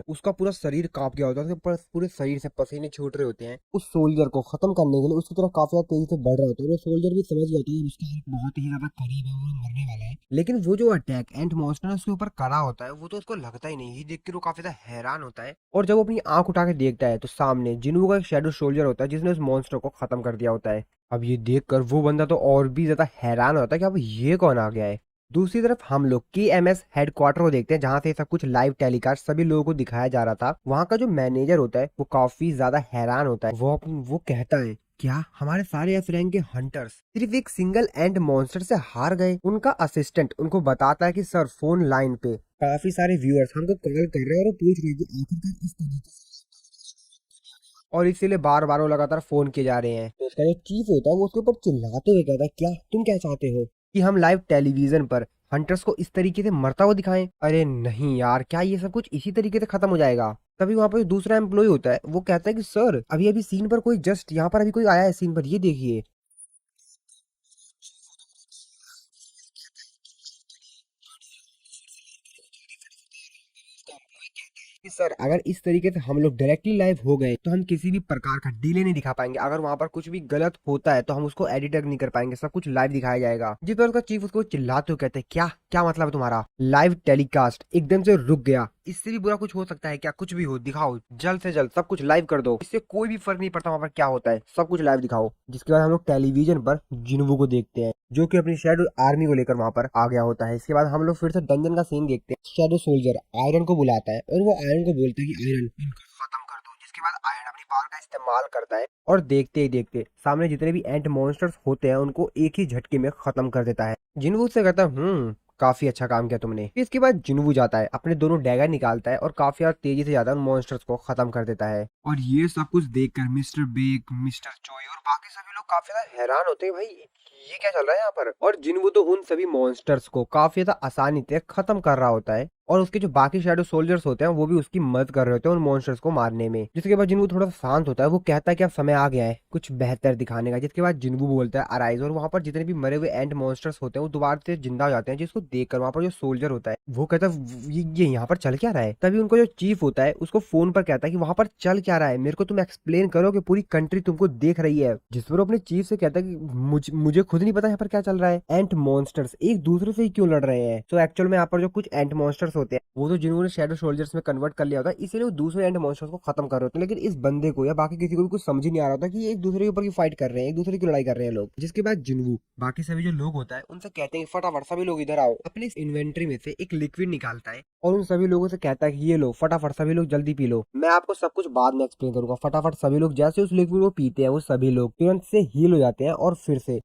उसका पूरा शरीर कांप गया होता है, उसके पूरे शरीर से पसीने छूट रहे होते हैं। उस सोल्जर को खत्म करने के लिए उसकी तरफ काफी ज्यादा तेजी से बढ़ रहा होता है। वो सोल्जर भी समझ गया होता है उसका एक बहुत ही ज्यादा करीब है, वो मरने वाला है। लेकिन वो जो अटैक एंट मॉन्स्टर उसके ऊपर करा होता है वो तो उसको लगता ही नहीं। ये देख के वो काफी ज्यादा हैरान होता है, और जब वो अपनी आंख उठा के देखता है तो सामने जिन्हों का एक शेडो सोल्जर होता है जिसने उस मॉन्स्टर को खत्म कर दिया होता है। अब ये देखकर वो बंदा तो और भी ज्यादा हैरान होता है कि अब ये कौन आ गया है। दूसरी तरफ हम लोग KMS हेडक्वार्टर को देखते हैं, जहां से सब कुछ लाइव टेलीकास्ट सभी लोगों को दिखाया जा रहा था। वहां का जो मैनेजर होता है वो काफी ज्यादा हैरान होता है। वो कहता है, क्या हमारे सारे एस रैंक के हंटर्स सिर्फ एक सिंगल एंड मॉन्स्टर से हार गए? उनका असिस्टेंट उनको बताता है कि सर फोन लाइन पे काफी सारे व्यूअर्स हमको कॉल कर रहे हैं और वो पूछ रहे हैं कि आखिरकार इस तरीके से, और इसीलिए बार बार वो लगातार फोन किए जा रहे हैं। तो उसका जो चीफ होता है वो उसके ऊपर चिल्लाते हुए कहता है, क्या तुम क्या चाहते हो कि हम लाइव टेलीविजन पर हंटर्स को इस तरीके से मरता हुआ दिखाएं? अरे नहीं यार, क्या ये सब कुछ इसी तरीके से खत्म हो जाएगा? तभी वहां पर जो दूसरा एम्प्लॉय होता है वो कहता है कि सर अभी अभी सीन पर कोई जस्ट यहाँ पर अभी कोई आया है सीन पर, ये देखिए। कि सर अगर इस तरीके से हम लोग डायरेक्टली लाइव हो गए तो हम किसी भी प्रकार का डिले नहीं दिखा पाएंगे। अगर वहां पर कुछ भी गलत होता है तो हम उसको एडिट नहीं कर पाएंगे, सब कुछ लाइव दिखाया जाएगा। जिस पर उसका चीफ उसको चिल्लाते हुए कहते हैं, क्या क्या मतलब है तुम्हारा? लाइव टेलीकास्ट एकदम से रुक गया, इससे भी बुरा कुछ हो सकता है क्या? कुछ भी हो दिखाओ, जल्द से जल्द सब कुछ लाइव कर दो, इससे कोई भी फर्क नहीं पड़ता वहां पर क्या होता है, सब कुछ लाइव दिखाओ। जिसके बाद हम लोग टेलीविजन पर जिन्वू को देखते हैं जो कि अपनी शेडो आर्मी को लेकर वहां पर आ गया होता है। इसके बाद हम लोग फिर से डंजन का सीन देखते हैं। शेडो सोल्जर आयरन को बुलाता है और वो आयरन को बोलता है कि आयरन इनको खत्म कर दो। जिसके बाद आयरन अपनी पावर का इस्तेमाल करता है और देखते ही देखते सामने जितने भी एंट मॉन्स्टर्स होते हैं उनको एक ही झटके में खत्म कर देता है। जिन्वू से कहता है, काफी अच्छा काम किया तुमने। इसके बाद जिन्वू जाता है, अपने दोनों डैगर निकालता है और काफी ज्यादा तेजी से ज्यादा मॉन्स्टर्स को खत्म कर देता है। और ये सब कुछ देखकर मिस्टर बेक, मिस्टर चोई और बाकी सभी लोग काफी ज्यादा हैरान होते हैं, भाई ये क्या चल रहा है यहाँ पर। और जिन्वू तो उन सभी मॉन्स्टर्स को काफी ज्यादा आसानी से खत्म कर रहा होता है, और उसके जो बाकी शैडो सोल्जर्स होते हैं वो भी उसकी मदद कर रहे होते हैं उन मॉन्स्टर्स को मारने में। जिसके बाद जिन्वू थोड़ा सा शांत होता है, वो कहता है कि अब समय आ गया है कुछ बेहतर दिखाने का। जिसके बाद जिन्वू बोलता है अराइज, और वहां पर जितने भी मरे हुए एंड मॉन्स्टर्स होते हैं वो दोबारा से जिंदा हो जाते हैं। जिसको देखकर वहां पर जो सोल्जर होता है वो कहता है, ये यहाँ पर चल क्या रहा है? तभी उनको जो चीफ होता है उसको फोन पर कहता है कि वहां पर चल क्या रहा है, मेरे को तुम एक्सप्लेन करो कि पूरी कंट्री तुमको देख रही है। जिस पर वो अपने चीफ से कहता है कि मुझे खुद नहीं पता यहाँ पर क्या चल रहा है, एंट मॉन्स्टर्स एक दूसरे से ही क्यों लड़ रहे हैं। तो एक्चुअल में यहाँ पर जो कुछ एंट मॉन्स्टर्स होते हैं वो तो जिन्होंने शेडो सोल्जर्स में कन्वर्ट कर लिया होता है, इसीलिए वो दूसरे एंड मॉन्स्टर्स को खत्म कर रहे होते हैं। लेकिन इस बंदे को या बाकी किसी को भी कुछ समझ ही नहीं आ रहा होता कि ये एक दूसरे के ऊपर की फाइट कर रहे हैं, एक दूसरे की लड़ाई कर रहे हैं लोग। जिसके बाद जिन्वू बाकी सभी जो लोग होता है उनसे कहते हैं फटाफट सभी लोग इधर आओ। अपने इस इन्वेंट्री में से एक लिक्विड निकालता है और उन सभी लोगों से कहता है कि ये लो फटाफट सभी लोग जल्दी पी लो, मैं आपको सब कुछ बाद में एक्सप्लेन करूंगा। फटाफट सभी लोग जैसे उस लिक्विड को पीते हैं वो सभी लोग तुरंत से हील हो जाते हैं और फिर से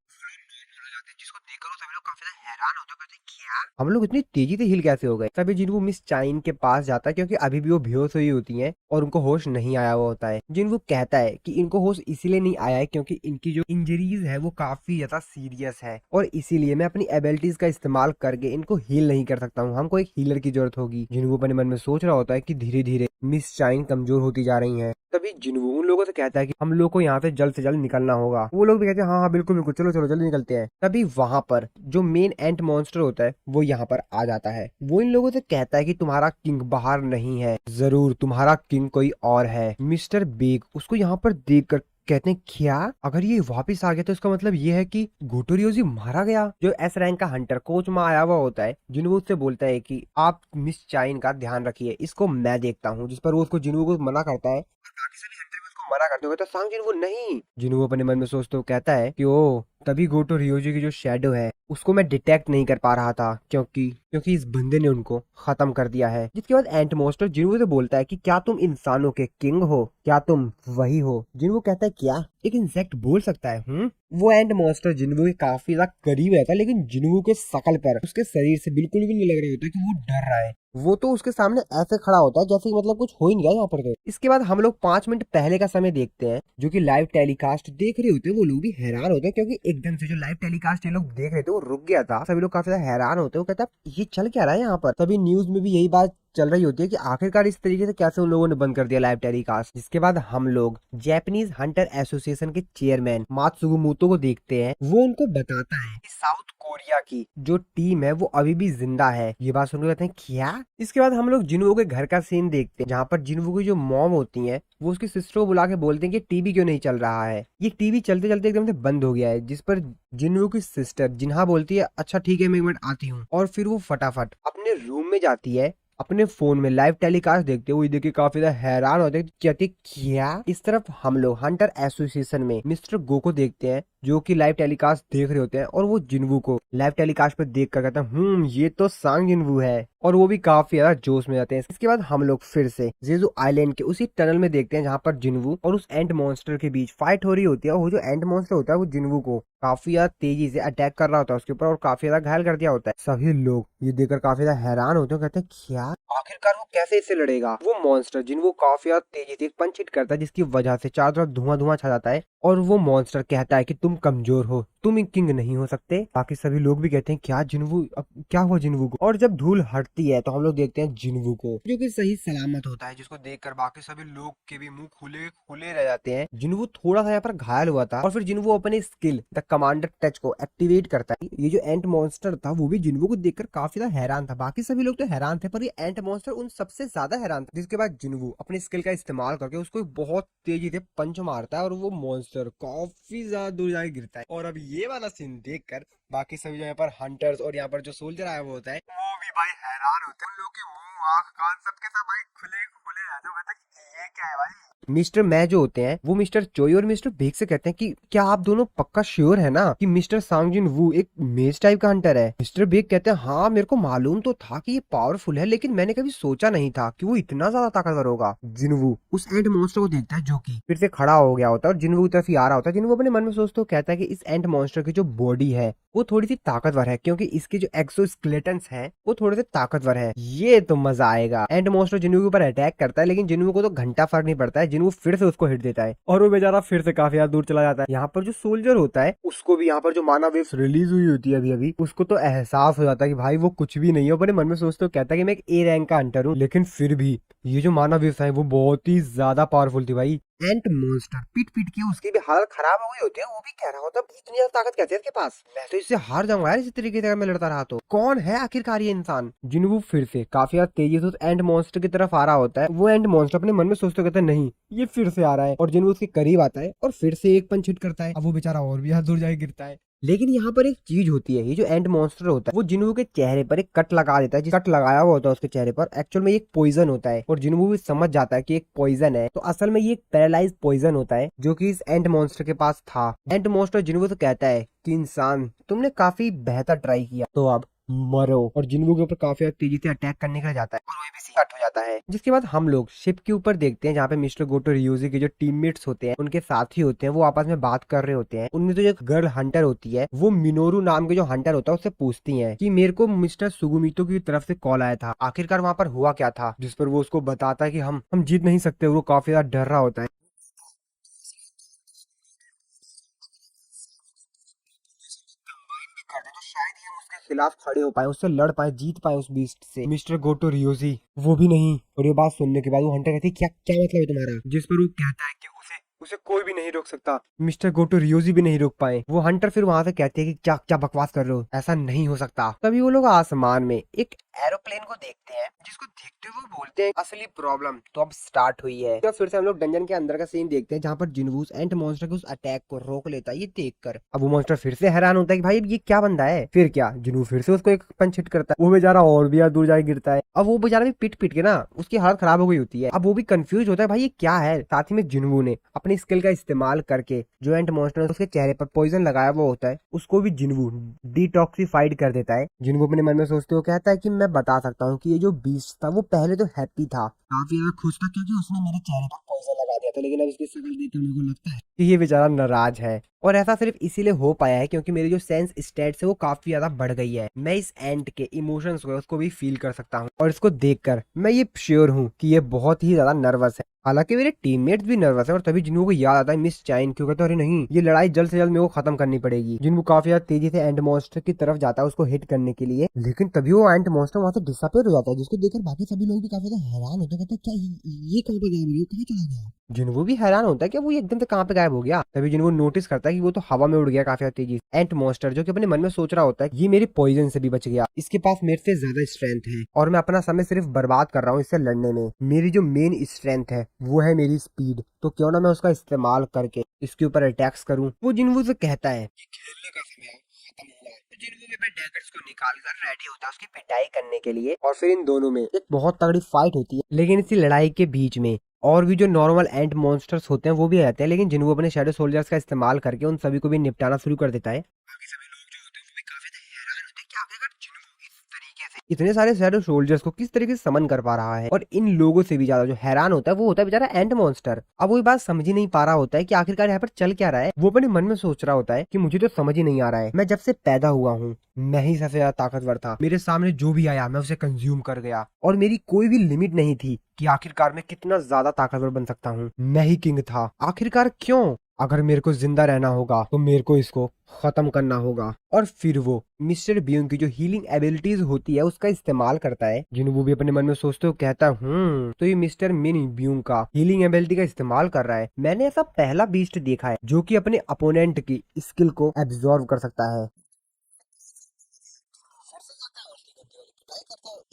जिसको देखकर वो सभी लोग काफी ज्यादा हैरान होते हैं, कहते हैं, क्या हम लोग इतनी तेजी से हिल कैसे हो गए। तभी जिन्वू मिस चाइन के पास जाता है क्योंकि अभी भी वो बेहोश हुई होती हैं और उनको होश नहीं आया हुआ होता है। जिन्वू कहता है कि इनको होश इसीलिए नहीं आया है क्योंकि इनकी जो इंजरीज है वो काफी ज्यादा सीरियस है, और इसीलिए मैं अपनी एबिलिटीज का इस्तेमाल करके इनको हील नहीं कर सकता हूँ, हमको एक हीलर की जरूरत होगी। जिन्वू अपने मन में सोच रहा होता है कि धीरे धीरे मिस चाइन कमजोर होती जा रही है। तभी जिन्वू उन लोगों से कहता है कि हम लोग को यहाँ से जल्द निकलना होगा। वो लोग भी कहते हैं हाँ हाँ बिल्कुल बिल्कुल, चलो चलो जल्दी निकलते हैं। तभी वहां पर जो मेन एंट मॉन्स्टर होता है वो यहाँ पर आ जाता है। वो इन लोगों से कहता है कि तुम्हारा किंग बाहर नहीं है, जरूर तुम्हारा किंग कोई और है। मिस्टर बेग उसको यहाँ पर देखकर कहते हैं, क्या अगर ये वापस आ गया तो इसका मतलब ये है कि गोटोरियोजी मारा गया। जो एस रैंक का हंटर कोच में आया हुआ होता है जिन्वू उससे बोलता है कि आप मिस चाइन का ध्यान रखिए, इसको मैं देखता हूँ। जिस पर वो उसको जिन्वू को मना करता है, बाकी सभी हंटर भी उसको मना करते हुए तो सांग जिन्वू नहीं। जिन्वू अपने मन में सोचते हुए कहता है कि ओ तभी गोटो रियोजी की जो शेडो है उसको मैं डिटेक्ट नहीं कर पा रहा था क्योंकि क्योंकि इस बंदे ने उनको खत्म कर दिया है। जिसके बाद एंट मॉन्स्टर जिन्वू से बोलता है कि क्या तुम इंसानों के किंग हो, क्या तुम वही हो? जिन्वू कहता है क्या एक इंसेक्ट बोल सकता है? वो एंट मॉन्स्टर जिन्वू के काफी ज्यादा करीब रहता है, लेकिन जिन्वू के शकल पर उसके शरीर से बिल्कुल भी नहीं लग रहा होता कि वो डर रहा है। वो तो उसके सामने ऐसे खड़ा होता है जैसे मतलब कुछ हो ही नहीं रहा यहाँ पर। तो इसके बाद हम लोग 5 मिनट पहले का समय देखते हैं, जो कि लाइव टेलीकास्ट देख रहे होते हैं। वो लोग भी हैरान होते हैं क्योंकि एकदम से जो लाइव टेलीकास्ट ये लोग देख रहे थे वो रुक गया था। सभी लोग काफी ज्यादा हैरान होते हैं। वो कहता है ये चल क्या रहा है यहाँ पर। तभी न्यूज में भी यही बात चल रही होती है कि आखिरकार इस तरीके से कैसे उन लोगों ने बंद कर दिया लाइव टेलीकास्ट। जिसके बाद हम लोग जापानीज हंटर एसोसिएशन के चेयरमैन मात्सुगुमोतो को देखते हैं। वो उनको बताता है कि साउथ कोरिया की जो टीम है वो अभी भी जिंदा है। ये बात सुनकर कहते हैं क्या। इसके बाद हम लोग जिन्वो के घर का सीन देखते हैं, जहाँ पर जिन्वो की जो मॉम होती है वो उसकी सिस्टर को बुला के बोलते हैं कि टीवी क्यों नहीं चल रहा है। ये टीवी चलते चलते एकदम से बंद हो गया है। जिस पर जिन्वो की सिस्टर जिन्हा बोलती है अच्छा ठीक है मैं एक मिनट आती हूँ, और फिर वो फटाफट अपने रूम में जाती है। अपने फोन में लाइव टेलीकास्ट देखते हुए देख के काफी ज्यादा हैरान होते हैं, कहते क्या। इस तरफ हम लोग हंटर एसोसिएशन में मिस्टर गो को देखते हैं, जो कि लाइव टेलीकास्ट देख रहे होते हैं, और वो जिन्वू को लाइव टेलीकास्ट पे देख कर कहते हैं ये तो सांग जिन्वू है, और वो भी काफी ज्यादा जोश में जाते हैं। इसके बाद हम लोग फिर से जेजू आइलैंड के उसी टनल में देखते हैं, जहाँ पर जिन्वू और उस एंड मॉन्स्टर के बीच फाइट हो रही होती है। और वो जो एंड मॉन्स्टर होता है वो जिन्वू को काफी ज्यादा तेजी से अटैक कर रहा होता है उसके ऊपर, और काफी ज्यादा घायल कर दिया होता है। सभी लोग ये देखकर काफी ज्यादा हैरान होते हैं, कहते हैं क्या आखिरकार वो कैसे इससे लड़ेगा। वो मॉन्स्टर जिन्वू काफी ज्यादा तेजी से एक पंच हिट करता है, जिसकी वजह से चारों तरफ धुआं धुआं छा जाता है, और वो मॉन्स्टर कहता है कि तुम कमजोर हो, तुम किंग नहीं हो सकते। बाकी सभी लोग भी कहते हैं क्या जिन्वू, अब क्या हुआ जिन्वू को। और जब धूल हटती है तो हम लोग देखते हैं जिन्वू को, जो कि सही सलामत होता है, जिसको देखकर बाकी सभी लोग के भी मुंह खुले खुले रह जाते हैं। जिन्वू थोड़ा सा यहाँ पर घायल हुआ था, और फिर जिन्वू अपने स्किल द कमांडर टच को एक्टिवेट करता है। ये जो एंट मॉन्स्टर था वो भी जिन्वू को देखकर काफी ज्यादा हैरान था। बाकी सभी लोग तो हैरान थे, पर ये एंट मॉन्स्टर उन सबसे ज्यादा हैरान था। जिसके बाद जिन्वू अपनी स्किल का इस्तेमाल करके उसको बहुत तेजी से पंच मारता है, और वो मॉन्स्टर काफी ज्यादा दूर जाके गिरता है। और अब ये वाला सीन देखकर बाकी सभी जो यहाँ पर हंटर्स और यहाँ पर जो सोल्जर आया हुआ होता है वो भी भाई हैरान होते हैं। उन लोग के मुंह आंख कान सबके सब भाई खुले खुले रहते हैं, ये क्या है भाई। मिस्टर मै जो होते हैं वो मिस्टर चोई और मिस्टर बेग से कहते हैं कि क्या आप दोनों पक्का श्योर है ना कि मिस्टर सांगजिन वू एक मेज टाइप का हंटर है। मिस्टर बेग कहते हैं हाँ मेरे को मालूम तो था कि ये पावरफुल है, लेकिन मैंने कभी सोचा नहीं था कि वो इतना ज्यादा ताकतवर होगा। जिनवू उस एंट मॉन्स्टर को देखता है जो कि फिर से खड़ा हो गया होता है और जिनवू की तरफ ही आ रहा होता है। जिनवू अपने मन में सोचते हुए कहता है कि इस एंट मॉन्स्टर की जो बॉडी है वो थोड़ी सी ताकतवर है, क्योंकि इसके जो एक्सोस्केलेटन्स हैं वो थोड़े से ताकतवर है। ये तो मजा आएगा। एंट मॉन्स्टर जिनवू के ऊपर अटैक करता है, लेकिन जिनवू को तो घंटा फर्क नहीं पड़ता है। जिनवू फिर से उसको हिट देता है और वो बेचारा फिर से काफी ज्यादा दूर चला जाता है। यहाँ पर जो सोल्जर होता है उसको भी यहाँ पर जो माना वेव्स रिलीज हुई होती है अभी अभी, उसको तो एहसास हो जाता है कि भाई वो कुछ भी नहीं है। अपने मन में सोचते हो कहता है कि मैं एक ए रैंक का हंटर हूँ, लेकिन फिर भी ये जो माना वेव्स है वो बहुत ही ज्यादा पावरफुल थी भाई। एंट मॉन्स्टर पीट पीट के उसकी भी हालत खराब हो गई होती है। वो भी कह रहा होता है इतनी ज्यादा ताकत कैसे है इसके पास, मैं तो इससे हार जाऊंगा यार इसी तरीके से अगर मैं लड़ता रहा तो। कौन है आखिरकार ये इंसान। जिन्वू फिर से काफी ज्यादा तेजी से उस एंट मॉन्स्टर की तरफ आ रहा होता है। वो एंट मॉन्स्टर अपने मन में सोचते कहते हैं नहीं ये फिर से आ रहा है, और जिन्वू उसके करीब आता है और फिर से एक पंच हिट करता है। अब वो बेचारा और भी दूर जाके गिरता है। लेकिन यहाँ पर एक चीज होती है, ये जो एंड मॉन्स्टर होता है वो जिन्वू के चेहरे पर एक कट लगा देता है। जिस कट लगाया हुआ होता है उसके चेहरे पर एक्चुअल में एक पॉइजन होता है, और जिन्वू भी समझ जाता है कि एक पॉइजन है, तो असल में ये एक पैरालाइज पॉइजन होता है जो कि इस एंड मॉन्स्टर के पास था। एंड मॉन्स्टर जिन्वू तो कहता है कि इंसान तुमने काफी बेहतर ट्राई किया, तो अब मरो, और जिन्वू के ऊपर काफी तेजी से अटैक करने के लिए जाता है और वही भी कट हो जाता है। जिसके बाद हम लोग शिप के ऊपर देखते हैं, जहाँ पे मिस्टर गोटो रियोजी के जो टीममेट्स होते हैं उनके साथी होते हैं, वो आपस में बात कर रहे होते हैं। उनमें तो जो गर्ल हंटर होती है वो मिनोरू नाम के जो हंटर होता है उससे पूछती है कि मेरे को मिस्टर सुगुमितो की तरफ से कॉल आया था, आखिरकार वहाँ पर हुआ क्या था। जिस पर वो उसको बताता है कि हम जीत नहीं सकते। वो काफी ज्यादा डर रहा होता है। तो शायद ही हम उसके खिलाफ खड़े हो पाए, उससे लड़ पाए, जीत पाए उस बीस्ट से। मिस्टर गोटो रियोजी वो भी नहीं। और ये बात सुनने के बाद वो हंटर कहती है क्या क्या मतलब है तुम्हारा। जिस पर वो कहता है कि उसे उसे कोई भी नहीं रोक सकता। मिस्टर गोटो रियोजी भी नहीं रोक पाए। वो हंटर फिर वहां से कहती है कि क्या क्या बकवास कर रहे हो, ऐसा नहीं हो सकता। तभी वो लोग आसमान में एक एरोप्लेन को देखते हैं, जिसको देखते हुए बोलते हैं असली प्रॉब्लम तो अब स्टार्ट हुई है। तो फिर से हम लोग डंजन के अंदर का सीन देखते हैं, जहाँ पर जिन्वू एंट मॉन्स्टर के उस अटैक को रोक लेता है। ये देखकर अब वो मॉन्स्टर फिर से हैरान होता है कि भाई ये क्या बंदा है। फिर क्या जिन्वू फिर से उसको एक पंच हिट करता है। वो बेचारा और भी दूर जाके गिरता है। अब वो बेचारा भी पिट पिट के ना उसकी हालत खराब हो गई होती है। अब वो भी कंफ्यूज होता है भाई ये क्या है। साथ ही में जिन्वू ने अपनी स्किल का इस्तेमाल करके जो एंट मॉन्स्टर उसके चेहरे पर पॉइजन लगाया हुआ होता है उसको भी जिन्वू डिटॉक्सिफाइड कर देता है। जिन्वू अपने मन में सोचते हो कहता है कि मैं बता सकता हूँ कि ये जो बीस्ट था वो पहले तो हैप्पी था, काफी ज्यादा खुश था, क्योंकि उसने मेरे चेहरे पर पॉइजन लगा दिया था, लेकिन अब इसकी शक्ल देखकर मेरे को लगता है कि ये बेचारा नाराज है। और ऐसा सिर्फ इसीलिए हो पाया है क्योंकि मेरी जो सेंस स्टेट्स है वो काफी ज्यादा बढ़ गई है। मैं इस एंट के इमोशंस को उसको भी फील कर सकता हूँ, और इसको देखकर मैं ये श्योर हूँ कि ये बहुत ही ज्यादा नर्वस है। हालांकि मेरे टीममेट्स भी नर्वस है और तभी जिन्हों को याद आता है मिस चाइन, क्यों कहते हैं अरे नहीं ये लड़ाई जल्द से जल्द मेरे को खत्म करनी पड़ेगी। जिन्हों काफी ज्यादा तेजी से एंड मॉन्स्टर की तरफ जाता है उसको हिट करने के लिए, लेकिन तभी वो एंड मॉन्स्टर वहां से डिसअपियर हो जाता है, जिसको देखकर बाकी सभी लोग भी काफी ज्यादा हैरान होते हैं, कहते हैं क्या ये कहाँ पे गया, ये कहाँ चला गया। जिन्हों भी हैरान होता है कि वो एकदम से कहाँ पे गायब हो गया। तभी जिन्हों नोटिस करता है कि वो तो हवा में उड़ गया काफी तेजी से। एंट मॉन्स्टर जो कि अपने मन में सोच रहा होता है ये मेरे पॉइजन से भी बच गया, इसके पास मेरे से ज्यादा स्ट्रेंथ है और मैं अपना समय सिर्फ बर्बाद कर रहा हूँ इससे लड़ने में। मेरी जो मेन स्ट्रेंथ है वो है मेरी स्पीड, तो क्यों ना मैं उसका इस्तेमाल करके इसके ऊपर अटैक्स करूँ। वो जिन्हों से कहता है खेलने का समय खत्म हुआ है। तो जिन्हों भी डैगर्स को निकाल कर रेडी होता है उसकी पिटाई करने के लिए, और फिर इन दोनों में एक बहुत तगड़ी फाइट होती है। लेकिन इसी लड़ाई के बीच में और भी जो नॉर्मल एंट मॉन्स्टर्स होते हैं वो भी आते हैं, लेकिन जिन्हों अपने शैडो सोल्जर्स का इस्तेमाल करके उन सभी को भी निपटाना शुरू कर देता है। बाकी सभी लोग जो होते हैं वो भी काफी हैरान होते हैं कि आखिरकार जिन्हों इस तरीके से इतने सारे शैडो सोल्जर्स को किस तरीके से समन कर पा रहा है। और इन लोगों से भी ज्यादा जो हैरान होता है वो होता है बेचारा एंट मॉन्स्टर। अब वो बात समझ ही नहीं पा रहा होता है कि आखिरकार यहाँ पर चल क्या रहा है। वो अपने मन में सोच रहा होता है कि मुझे तो समझ ही नहीं आ रहा है, मैं जब से पैदा हुआ हूँ मैं ही सबसे ज्यादा ताकतवर था, मेरे सामने जो भी आया मैं उसे कंज्यूम कर गया और मेरी कोई भी लिमिट नहीं थी कि आखिरकार मैं कितना ज्यादा ताकतवर बन सकता हूँ। मैं ही किंग था आखिरकार, क्यों? अगर मेरे को जिंदा रहना होगा तो मेरे को इसको खत्म करना होगा। और फिर वो मिस्टर ब्यूंग की जो हीलिंग एबिलिटीज होती है उसका इस्तेमाल करता है। जिन्हों भी अपने मन में सोचते हो कहता तो ये मिस्टर मिन ब्यूंग का हीलिंग एबिलिटी का इस्तेमाल कर रहा है। मैंने ऐसा पहला बीस्ट देखा है जो कि अपने अपोनेंट की स्किल को एब्जॉर्व कर सकता है।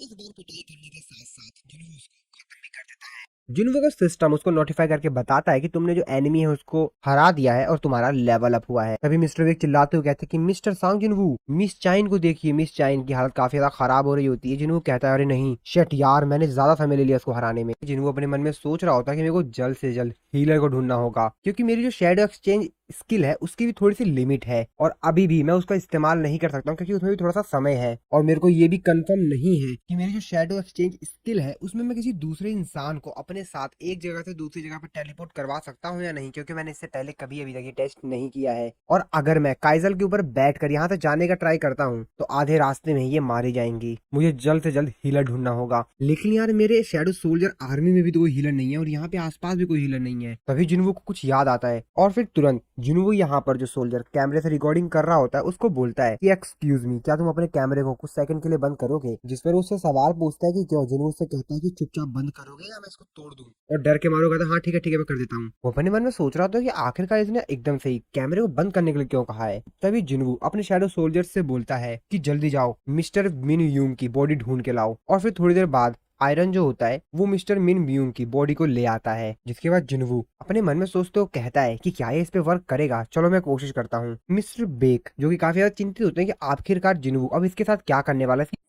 इस बार पिटाई करने के साथ साथ जिन्हों उसको खत्म भी कर देता है। जिन्हों का सिस्टम उसको नोटिफाई करके बताता है कि तुमने जो एनिमी है उसको हरा दिया है और तुम्हारा लेवल अप हुआ है। तभी मिस्टर विक चिल्लाते हुए कहते हैं कि मिस्टर सांग जिनवू, मिस चाइन को देखिए, मिस चाइन की हालत काफी ज्यादा खराब हो रही होती है। जिन्हों कहता है अरे नहीं शेट यार मैंने ज्यादा समय ले लिया उसको हराने में। जिन्हों अपने मन में सोच रहा होता है कि मेरे को जल्द से जल्द हीलर को ढूंढना होगा, क्योंकि मेरी जो शेडो एक्सचेंज स्किल है उसकी भी थोड़ी सी लिमिट है और अभी भी मैं उसका इस्तेमाल नहीं कर सकता हूँ क्योंकि उसमें भी थोड़ा सा समय है। और मेरे को ये भी कंफर्म नहीं है कि मेरी जो शेडो एक्सचेंज स्किल है उसमें मैं किसी दूसरे इंसान को अपने साथ एक जगह से दूसरी जगह पर टेलीपोर्ट करवा सकता हूँ या नहीं, क्योंकि मैंने इससे पहले कभी अभी तक ये टेस्ट नहीं किया है। और अगर मैं काइजल के ऊपर बैठ कर यहाँ से जाने का ट्राई करता हूँ तो आधे रास्ते में ये मारी जाएंगी। मुझे जल्द से जल्द हीलर ढूंढना होगा। लेकिन यार मेरे शेडो सोल्जर आर्मी में भी तो कोई हीलर नहीं है और यहाँ पे आसपास भी कोई हीलर नहीं है। तभी जिन्हों को कुछ याद आता है और फिर तुरंत जिन्हों यहाँ पर जो सोल्जर कैमरे से रिकॉर्डिंग कर रहा होता है उसको बोलता है कि एक्सक्यूज मी, क्या तुम अपने कैमरे को कुछ सेकंड के लिए बंद करोगे? जिस पर उससे सवाल पूछता है कि क्यों? जिन्हों उससे कहता है कि चुपचाप बंद करोगे या मैं इसको तोड़ दूं। और डर के मारो कहता है हाँ ठीक है मैं कर देता हूँ। वो अपने मन में सोच रहा था कि आखिरकार इसने एकदम से ही कैमरे को बंद करने के लिए क्यों कहा है। तभी जिन्हों अपने शैडो सोल्जर से बोलता है कि जल्दी जाओ मिस्टर मिन यूंग की बॉडी ढूंढ के लाओ। और फिर थोड़ी देर बाद आयरन जो होता है वो मिस्टर मिन ब्यूंग की बॉडी को ले आता है, जिसके बाद जिन्वू अपने मन में सोचते हो कहता है कि क्या ये इस पे वर्क करेगा, चलो मैं कोशिश करता हूँ। मिस्टर बेक जो कि काफी ज्यादा चिंतित होते हैं कि आखिरकार जिन्वू अब इसके साथ क्या करने वाला है।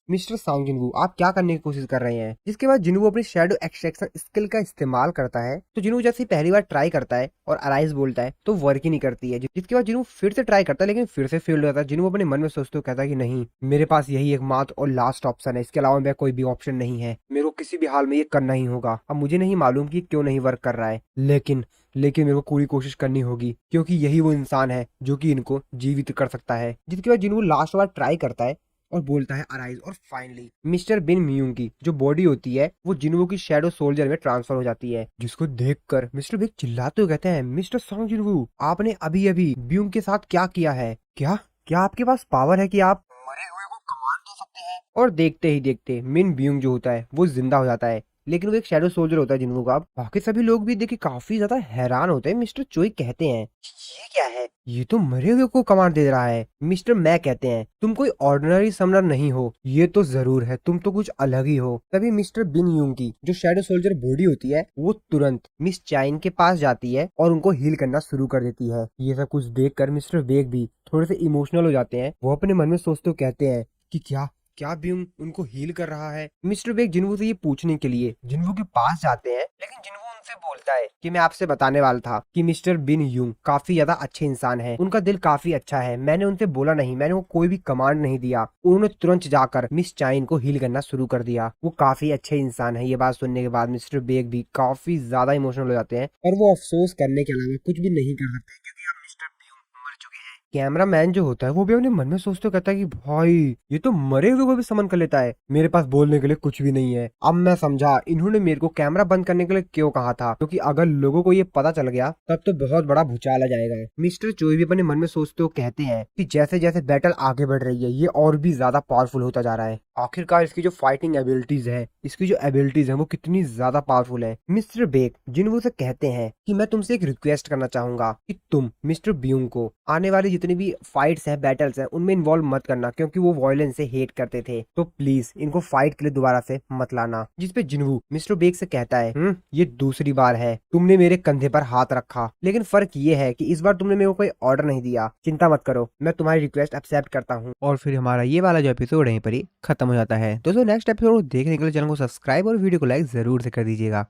मिस्टर सांग जिनवू आप क्या करने की कोशिश कर रहे हैं? जिसके बाद जिनवू अपनी शैडो एक्सट्रैक्शन स्किल का इस्तेमाल करता है। तो जिनवू जैसे पहली बार ट्राई करता है और अराइज बोलता है तो वर्क ही नहीं करती है। जिसके बाद जिनवू फिर से ट्राई करता है लेकिन फिर से फेल हो जाता है। जिनवू अपने मन में सोचते हुए कहता है कि नहीं मेरे पास यही एक मात्र और लास्ट ऑप्शन है, इसके अलावा मेरा कोई भी ऑप्शन नहीं है, मेरे को किसी भी हाल में ये करना ही होगा। अब मुझे नहीं मालूम कि क्यों नहीं वर्क कर रहा है, लेकिन मेरे को पूरी कोशिश करनी होगी क्योंकि यही वो इंसान है जो कि इनको जीवित कर सकता है। जिसके बाद जिन्हों लास्ट बार ट्राई करता है और बोलता है अराइज। और फाइनली मिस्टर बिन म्यूंग की जो बॉडी होती है वो जिन्वू की शैडो सोल्जर में ट्रांसफर हो जाती है, जिसको देखकर मिस्टर बिग चिल्लाते हुए कहते हैं मिस्टर सॉन्ग जिन्वू आपने अभी अभी ब्यूंग के साथ क्या किया है? क्या क्या आपके पास पावर है कि आप मरे हुए को कमांड दे सकते हैं? और देखते ही देखते मिन ब्यूंग जो होता है वो जिंदा हो जाता है, लेकिन वो एक शैडो सोल्जर होता है जिन्हों का। बाकी सभी लोग भी देखे काफी ज्यादा हैरान होते हैं। मिस्टर चोई कहते हैं ये क्या है, ये तो मरे हुए को कमांड दे रहा है। मिस्टर मैं कहते हैं तुम कोई ऑर्डिनरी समनर नहीं हो, ये तो जरूर है, तुम तो कुछ अलग ही हो। तभी मिस्टर बिन यूंग की जो शैडो सोल्जर बॉडी होती है वो तुरंत मिस चाइन के पास जाती है और उनको हील करना शुरू कर देती है। ये सब कुछ देखकर मिस्टर बेग भी थोड़े से इमोशनल हो जाते हैं। वो अपने मन में सोचते कहते हैं कि क्या क्या ब्यूंग उनको हील कर रहा है। मिस्टर बेग जिन्वू से ये पूछने के लिए जिन्वू के पास जाते हैं, लेकिन जिन्वू उनसे बोलता है कि मैं आपसे बताने वाला था कि मिस्टर बिन यूंग काफी ज्यादा अच्छे इंसान हैं, उनका दिल काफी अच्छा है, मैंने उनसे बोला नहीं, मैंने वो कोई भी कमांड नहीं दिया, उन्होंने तुरंत जाकर मिस चाइन को हील करना शुरू कर दिया, वो काफी अच्छे इंसान है। ये बात सुनने के बाद मिस्टर बेग भी काफी ज्यादा इमोशनल हो जाते हैं और वो अफसोस करने के अलावा कुछ भी नहीं कर सकते क्योंकि अब मिस्टर बेग मर चुके हैं। कैमरा मैन जो होता है वो भी अपने मन में सोचते हुए कहता है कि भाई ये तो मरे हुए को भी समन कर लेता है, मेरे पास बोलने के लिए कुछ भी नहीं है। अब मैं समझा इन्होंने मेरे को कैमरा बंद करने के लिए क्यों कहा था, क्योंकि अगर लोगों को ये पता चल गया तब तो बहुत बड़ा भूचाल आ जाएगा। मिस्टर चोई भी अपने मन में सोचते हुए कहते हैं कि जैसे जैसे बैटल आगे बढ़ रही है ये और भी ज्यादा पावरफुल होता जा रहा है। आखिरकार इसकी जो फाइटिंग एबिलिटीज है, इसकी जो एबिलिटीज है वो कितनी ज्यादा पावरफुल है। मिस्टर बेक जिन्हों से कहते हैं कि मैं तुमसे एक रिक्वेस्ट करना चाहूंगा कि तुम मिस्टर ब्यूंग को आने वाली जितनी भी फाइट्स हैं, बैटल्स हैं, उनमें इन्वॉल्व मत करना, क्योंकि वो वायलेंस से हेट करते थे, तो प्लीज इनको फाइट के लिए दोबारा से मत लाना। जिसपे जिन्हू मिस्टर बेक से कहता है ये दूसरी बार है तुमने मेरे कंधे पर हाथ रखा, लेकिन फर्क ये है कि इस बार तुमने मेरे को कोई ऑर्डर नहीं दिया, चिंता मत करो, मैं तुम्हारी रिक्वेस्ट एक्सेप्ट करता हूँ। और फिर हमारा ये वाला जो एपिसोड यहीं पर ही खत्म हो जाता है। दोस्तों नेक्स्ट एपिसोड देखने के लिए चैनल को सब्सक्राइब और वीडियो को लाइक जरूर से कर दीजिएगा।